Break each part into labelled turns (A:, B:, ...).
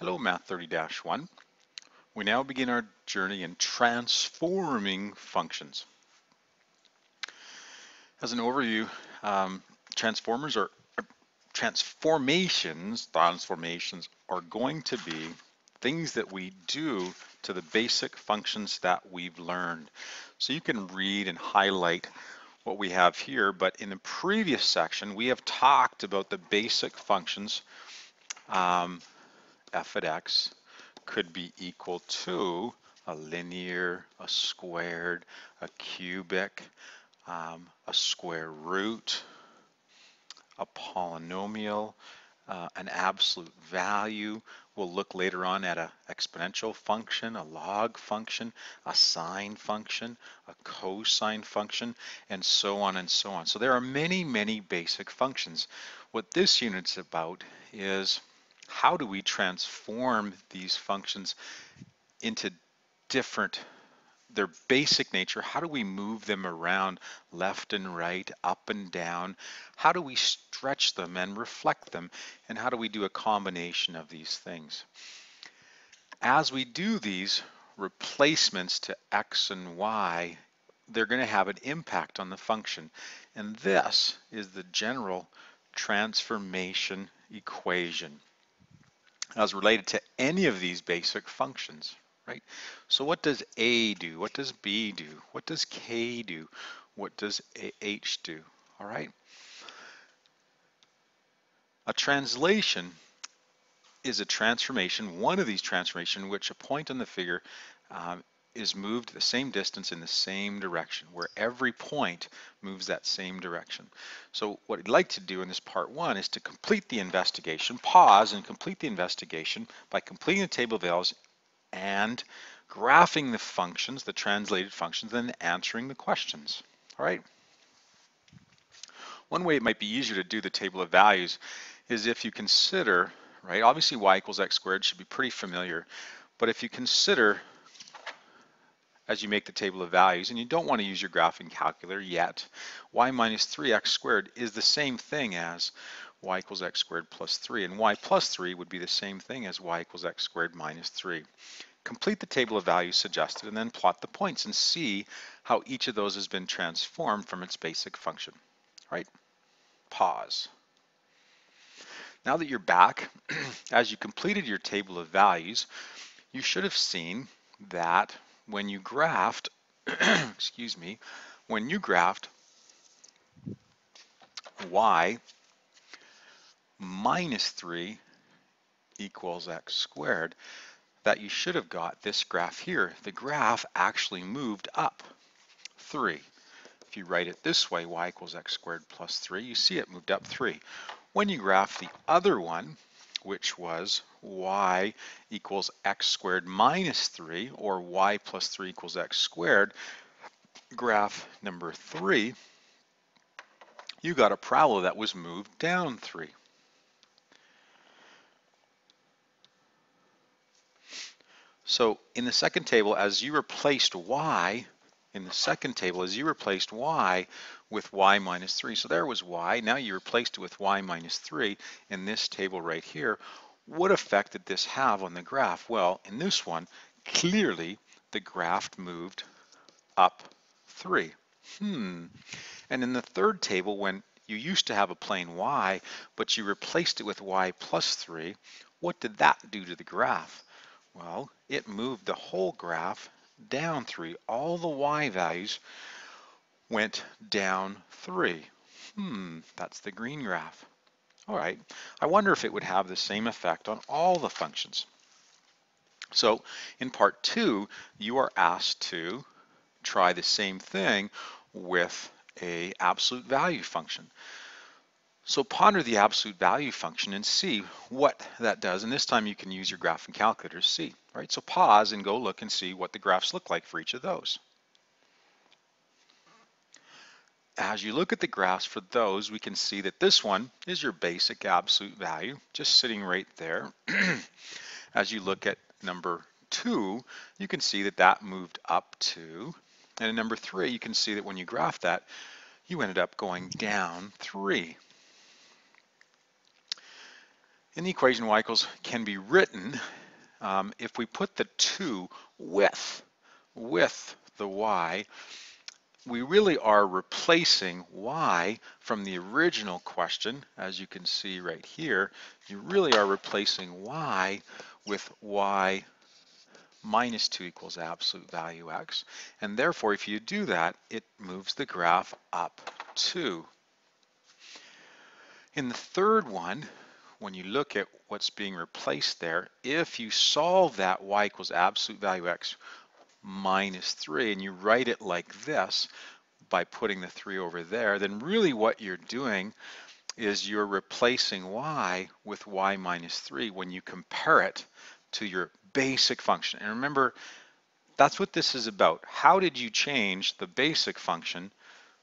A: Hello, Math 30-1. We now begin our journey in transforming functions. As an overview, transformations are going to be things that we do to the basic functions that we've learned. So you can read and highlight what we have here, but in the previous section, we have talked about the basic functions. F at x could be equal to a linear, a squared, a cubic, a square root, a polynomial, an absolute value. We'll look later on at an exponential function, a log function, a sine function, a cosine function, and so on and so on. So there are many, many basic functions. What this unit's about is how do we transform these functions into their basic nature? How do we move them around left and right, up and down? How do we stretch them and reflect them? And how do we do a combination of these things? As we do these replacements to x and y, they're going to have an impact on the function. And this is the general transformation equation as related to any of these basic functions, right? So what does A do? What does B do? What does K do? What does H do? All right. A translation is a transformation, one of these transformations, in which a point on the figure is moved the same distance in the same direction, where every point moves that same direction. So what I'd like to do in this part one is to complete the investigation, pause and complete the investigation by completing the table of values and graphing the functions, the translated functions, then answering the questions. All right. One way it might be easier to do the table of values is if you consider, right, obviously y equals x squared should be pretty familiar, but if you consider as you make the table of values, and you don't want to use your graphing calculator yet, y minus 3x squared is the same thing as y equals x squared plus 3, and y plus 3 would be the same thing as y equals x squared minus 3. Complete the table of values suggested and then plot the points and see how each of those has been transformed from its basic function. Right? Pause. Now that you're back, as you completed your table of values, you should have seen that when you graphed, excuse me, when you graphed y minus 3 equals x squared, that you should have got this graph here. The graph actually moved up 3. If you write it this way, y equals x squared plus 3, you see it moved up 3. When you graph the other one, which was y equals x squared minus 3, or y plus 3 equals x squared, graph number 3, you got a parabola that was moved down 3. So in the second table, as you replaced y, with y minus 3, so there was y, now you replaced it with y minus 3 in this table right here. What effect did this have on the graph? Well, in this one, clearly the graph moved up 3. And in the third table, when you used to have a plain y, but you replaced it with y plus 3, what did that do to the graph? Well, it moved the whole graph down 3. All the y values went down 3. That's the green graph. All right, I wonder if it would have the same effect on all the functions. So in part 2, you are asked to try the same thing with a absolute value function. So ponder the absolute value function and see what that does. And this time you can use your graphing calculator to see, right? So pause and go look and see what the graphs look like for each of those. As you look at the graphs for those, we can see that this one is your basic absolute value, just sitting right there. As you look at number 2, you can see that that moved up 2. And in number 3, you can see that when you graph that, you ended up going down 3. In the equation, y equals can be written if we put the 2 with the y, we really are replacing y from the original question. As you can see right here, you really are replacing y with y minus 2 equals absolute value x. And therefore, if you do that, it moves the graph up 2. In the third one, when you look at what's being replaced there, if you solve that y equals absolute value x minus 3 and you write it like this by putting the 3 over there, then really what you're doing is you're replacing y with y minus 3 when you compare it to your basic function. And remember, that's what this is about. How did you change the basic function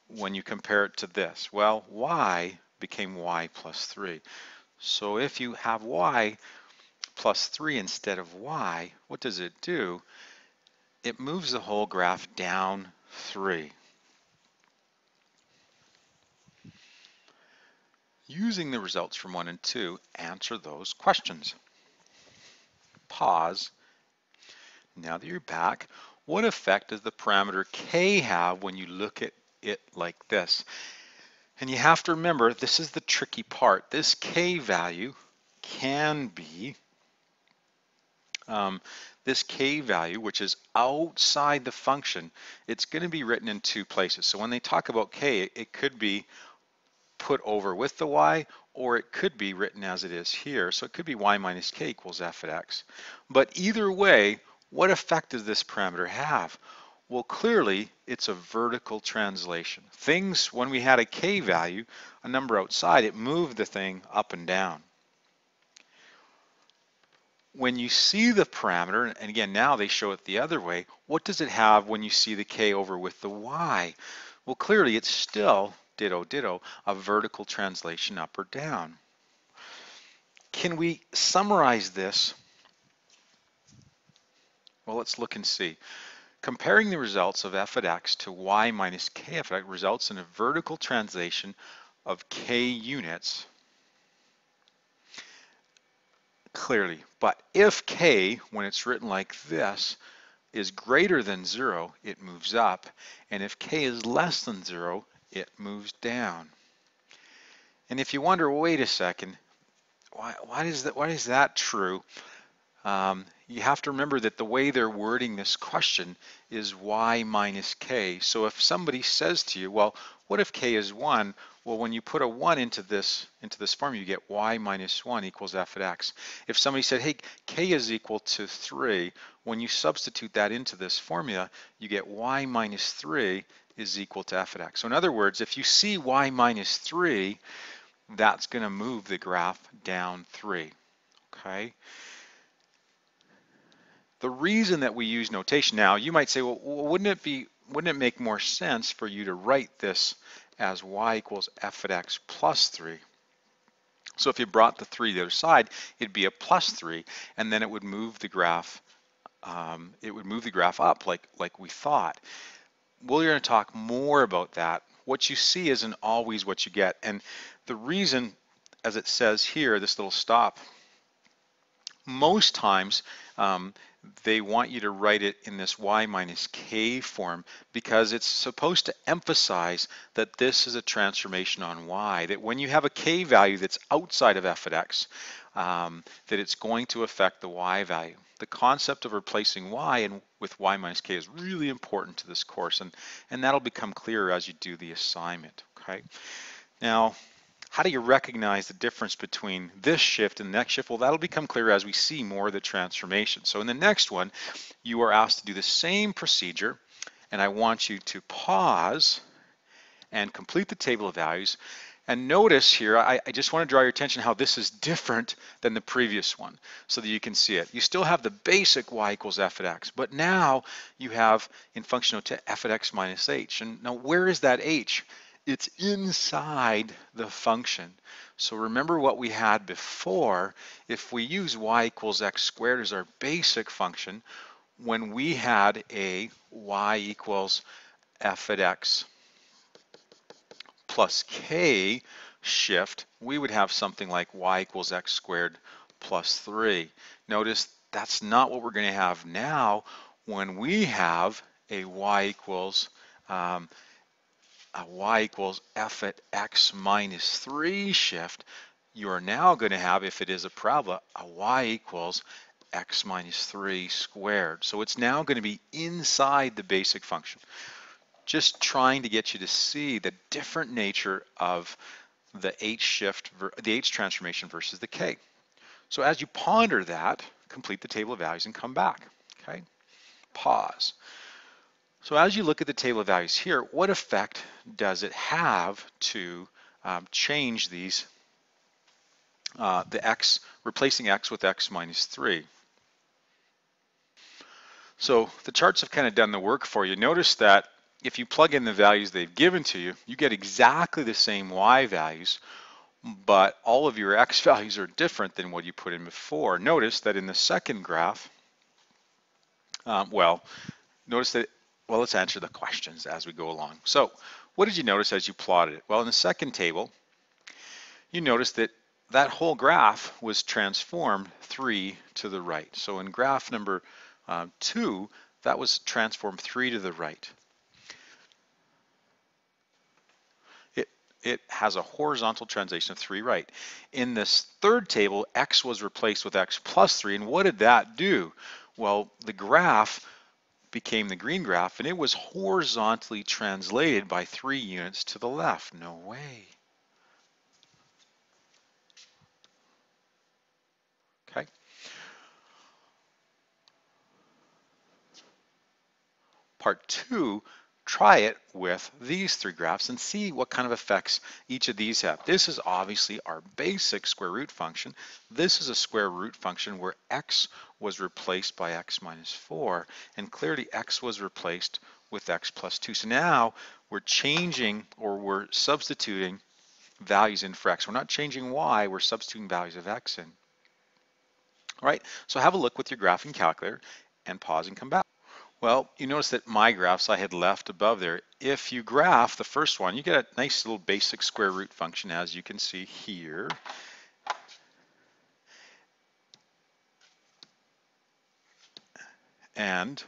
A: when you compare it to this? Well, y became y plus 3. So if you have y plus 3 instead of y, what does it do? It moves the whole graph down 3. Using the results from 1 and 2, answer those questions. Pause. Now that you're back, what effect does the parameter k have when you look at it like this? And you have to remember, this is the tricky part. This k value can be, this k value, which is outside the function, it's going to be written in 2 places. So when they talk about k, it could be put over with the y, or it could be written as it is here. So it could be y minus k equals f at x. But either way, what effect does this parameter have? Well, clearly, it's a vertical translation. Things, when we had a k value, a number outside, it moved the thing up and down. When you see the parameter, and again, now they show it the other way, what does it have when you see the k over with the y? Well, clearly, it's still, ditto, ditto, a vertical translation up or down. Can we summarize this? Well, let's look and see. Comparing the results of f at x to y minus k f at x results in a vertical translation of k units, clearly. But if k, when it's written like this, is greater than 0, it moves up. And if k is less than 0, it moves down. And if you wonder, wait a second, why is that true? You have to remember that the way they're wording this question is y minus k. So if somebody says to you, well, what if k is 1? Well, when you put a 1 into this formula, you get y minus 1 equals f at x. If somebody said, hey, k is equal to 3, when you substitute that into this formula, you get y minus 3 is equal to f at x. So in other words, if you see y minus 3, that's going to move the graph down 3, okay? The reason that we use notation now, you might say, well, wouldn't it make more sense for you to write this as y equals f at x plus 3? So if you brought the 3 to the other side, it'd be a plus 3, and then it would move the graph. Up like we thought. We're going to talk more about that. What you see isn't always what you get, and the reason, as it says here, this little stop, most times they want you to write it in this y minus k form because it's supposed to emphasize that this is a transformation on y, that when you have a k value that's outside of f at x, that it's going to affect the y value. The concept of replacing y with y minus k is really important to this course, and that'll become clearer as you do the assignment, okay? Now, how do you recognize the difference between this shift and the next shift? Well, that'll become clear as we see more of the transformation. So in the next one, you are asked to do the same procedure, and I want you to pause and complete the table of values. And notice here, I just want to draw your attention how this is different than the previous one so that you can see it. You still have the basic y equals f at x, but now you have in function of f at x minus h. And now where is that h? It's inside the function. So remember what we had before. If we use y equals x squared as our basic function, when we had a y equals f at x plus k, shift, we would have something like y equals x squared plus 3. Notice that's not what we're going to have now when we have a y equals f at x minus 3 shift. You are now going to have, if it is a parabola, a y equals x minus 3 squared. So it's now going to be inside the basic function. Just trying to get you to see the different nature of the the h transformation versus the k. So as you ponder that, complete the table of values and come back. Okay, pause. So as you look at the table of values here, what effect does it have to change these, replacing x with x minus 3? So the charts have kind of done the work for you. Notice that if you plug in the values they've given to you, you get exactly the same y values, but all of your x values are different than what you put in before. Notice that in the second graph, notice that, well, let's answer the questions as we go along. So what did you notice as you plotted it? Well, in the second table, you notice that that whole graph was transformed 3 to the right. So in graph number 2, that was transformed 3 to the right. It has a horizontal translation of 3 right. In this third table, x was replaced with x plus 3, and what did that do? Well, the graph became the green graph, and it was horizontally translated by 3 units to the left. No way. Okay. Part 2, try it with these 3 graphs and see what kind of effects each of these have. This is obviously our basic square root function. This is a square root function where x was replaced by x minus 4, and clearly x was replaced with x plus 2. So now we're changing, or we're substituting values in for x. We're not changing y, we're substituting values of x in. All right, so have a look with your graphing calculator and pause and come back. Well, you notice that my graphs I had left above there. If you graph the first one, you get a nice little basic square root function, as you can see here. And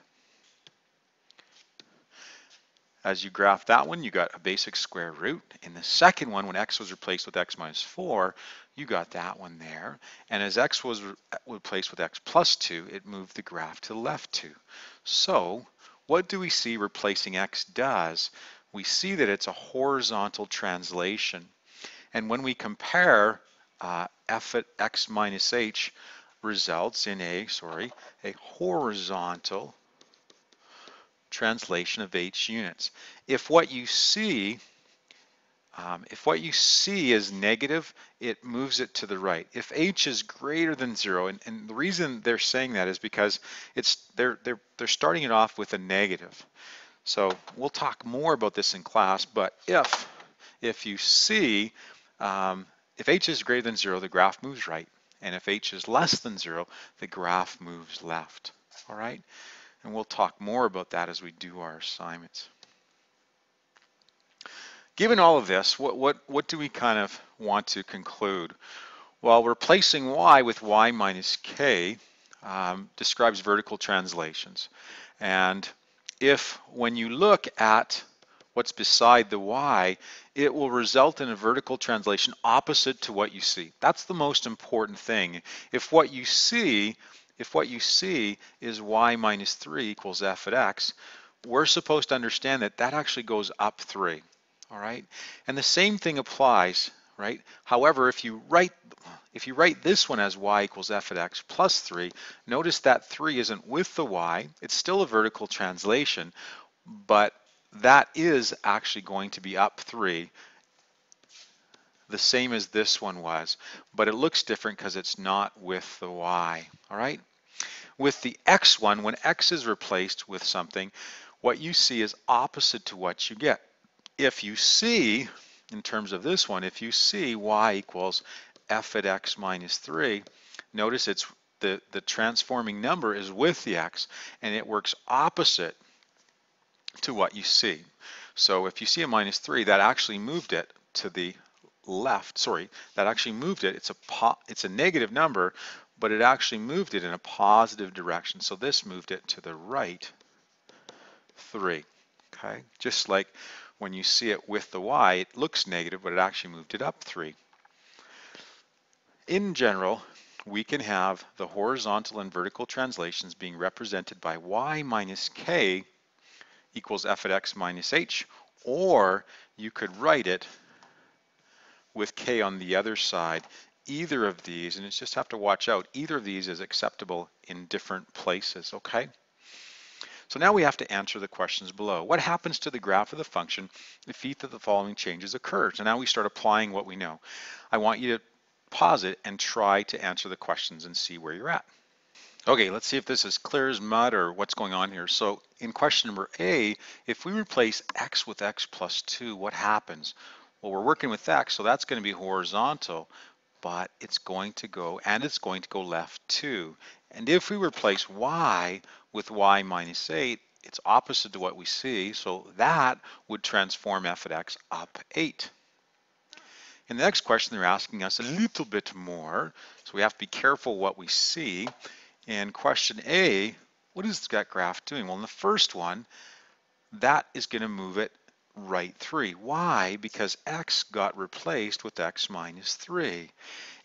A: as you graph that one, you got a basic square root. In the second one, when x was replaced with x minus 4, you got that one there. And as x was replaced with x plus 2, it moved the graph to the left 2. So what do we see replacing x does? We see that it's a horizontal translation. And when we compare f at x minus h results in a horizontal translation of h units. If what you see is negative, it moves it to the right. If h is greater than 0, and the reason they're saying that is because they're starting it off with a negative. So we'll talk more about this in class, but if you see, if h is greater than 0, the graph moves right, and if h is less than 0, the graph moves left. All right? And we'll talk more about that as we do our assignments. Given all of this, what do we kind of want to conclude? Well, replacing y with y minus k describes vertical translations. And when you look at what's beside the y, it will result in a vertical translation opposite to what you see. That's the most important thing. If what you see is y minus 3 equals f at x, we're supposed to understand that that actually goes up 3. All right, and the same thing applies, right? However, if you write this one as y equals f at x plus 3, notice that 3 isn't with the y. It's still a vertical translation, but that is actually going to be up 3, the same as this one was, but it looks different because it's not with the y. All right. With the x one, when x is replaced with something, what you see is opposite to what you get. If you see, in terms of this one, if you see y equals f at x minus 3, notice it's the transforming number is with the x, and it works opposite to what you see. So if you see a minus 3, that actually moved it to the left. Sorry, that actually moved it. It's a negative number, but it actually moved it in a positive direction. So this moved it to the right 3. Okay, just like when you see it with the y, it looks negative, but it actually moved it up 3. In general, we can have the horizontal and vertical translations being represented by y minus k equals f at x minus h, or you could write it with k on the other side. Either of these, and you just have to watch out, either of these is acceptable in different places, okay? So now we have to answer the questions below. What happens to the graph of the function if each of the following changes occurs? So now we start applying what we know. I want you to pause it and try to answer the questions and see where you're at. Okay, let's see if this is clear as mud or what's going on here. So in question number A, if we replace x with x plus 2, what happens? Well, we're working with x, so that's going to be horizontal, but it's going to go left 2. And if we replace y with y minus 8, it's opposite to what we see, so that would transform f at x up 8. In the next question, they're asking us a little bit more, so we have to be careful what we see. In question A, what is that graph doing? Well, in the first one, that is going to move it right 3. Why? Because x got replaced with x minus 3.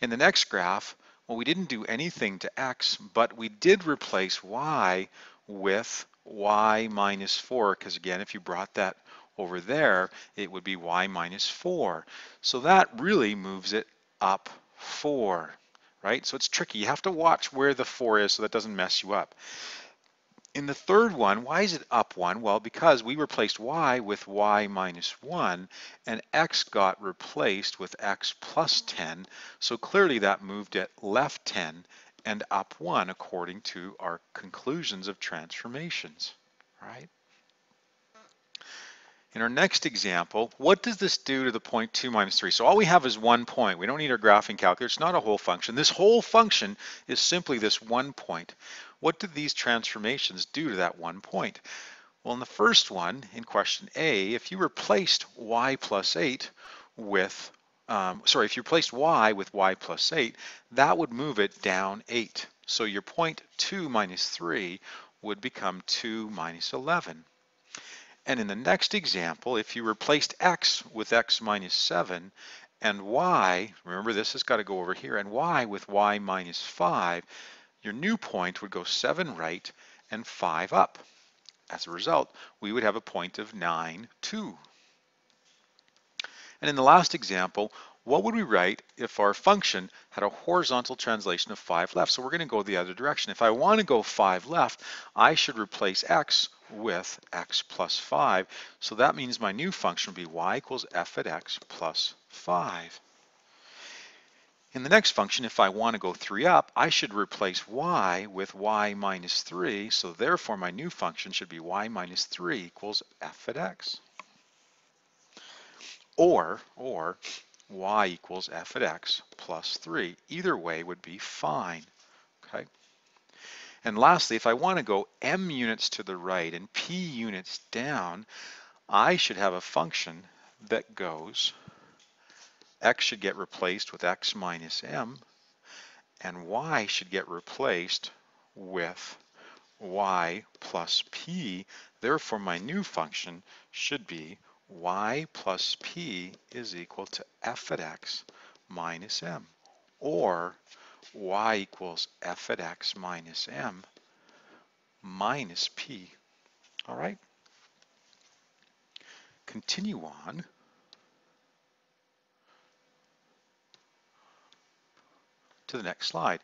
A: In the next graph, well, we didn't do anything to x, but we did replace y with y minus 4, because again, if you brought that over there, it would be y minus 4. So that really moves it up 4. Right? So it's tricky. You have to watch where the 4 is so that doesn't mess you up. In the third one, why is it up 1? Well, because we replaced y with y minus 1, and x got replaced with x plus 10, so clearly that moved it left 10 and up 1 according to our conclusions of transformations, right? In our next example, what does this do to the point 2 minus 3? So all we have is 1 point. We don't need our graphing calculator. It's not a whole function. This whole function is simply this 1 point. What do these transformations do to that 1 point? Well, in the first one, in question A, if you replaced y plus 8 with, if you replaced y with y plus 8, that would move it down 8. So your point 2 minus 3 would become 2 minus 11. And in the next example, if you replaced x with x minus 7 and y, remember this has got to go over here, and y with y minus 5, your new point would go 7 right and 5 up. As a result, we would have a point of 9, 2. And in the last example, what would we write if our function had a horizontal translation of 5 left? So we're going to go the other direction. If I want to go 5 left, I should replace x with x plus 5. So that means my new function would be y equals f at x plus 5. In the next function, if I want to go 3 up, I should replace y with y minus 3. So therefore, my new function should be y minus 3 equals f at x. Or y equals f at x plus 3. Either way would be fine. Okay. And lastly, if I want to go m units to the right and p units down, I should have a function that goes x should get replaced with x minus m, and y should get replaced with y plus p. Therefore, my new function should be y plus p is equal to f at x minus m, or y equals f at x minus m minus p. All right? Continue on. To the next slide.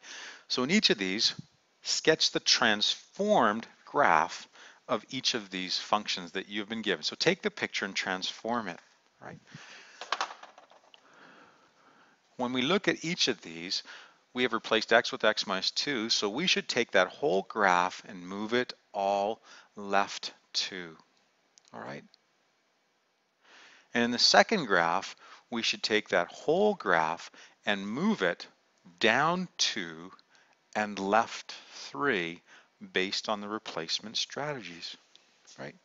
A: So in each of these, sketch the transformed graph of each of these functions that you've been given. So take the picture and transform it, right? When we look at each of these, we have replaced x with x minus 2, so we should take that whole graph and move it all left 2, all right? And in the second graph, we should take that whole graph and move it down 2 and left 3 based on the replacement strategies, right?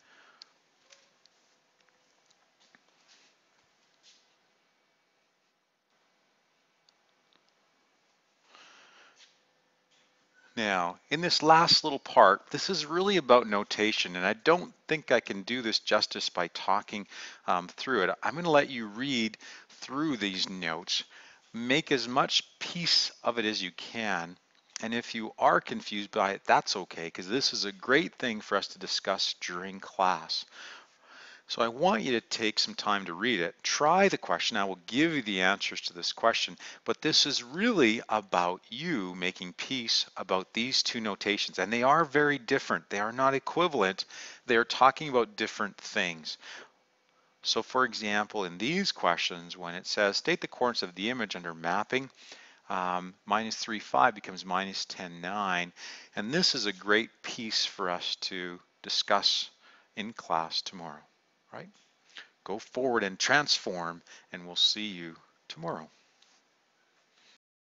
A: Now, in this last little part, this is really about notation, and I don't think I can do this justice by talking through it. I'm going to let you read through these notes, make as much piece of it as you can, and if you are confused by it, that's okay, because this is a great thing for us to discuss during class. So I want you to take some time to read it. Try the question. I will give you the answers to this question, but this is really about you making peace about these two notations, and they are very different. They are not equivalent. They are talking about different things. So for example, in these questions, when it says state the coordinates of the image under mapping, minus 3, 5 becomes minus 10, 9. And this is a great piece for us to discuss in class tomorrow, right? Go forward and transform, and we'll see you tomorrow.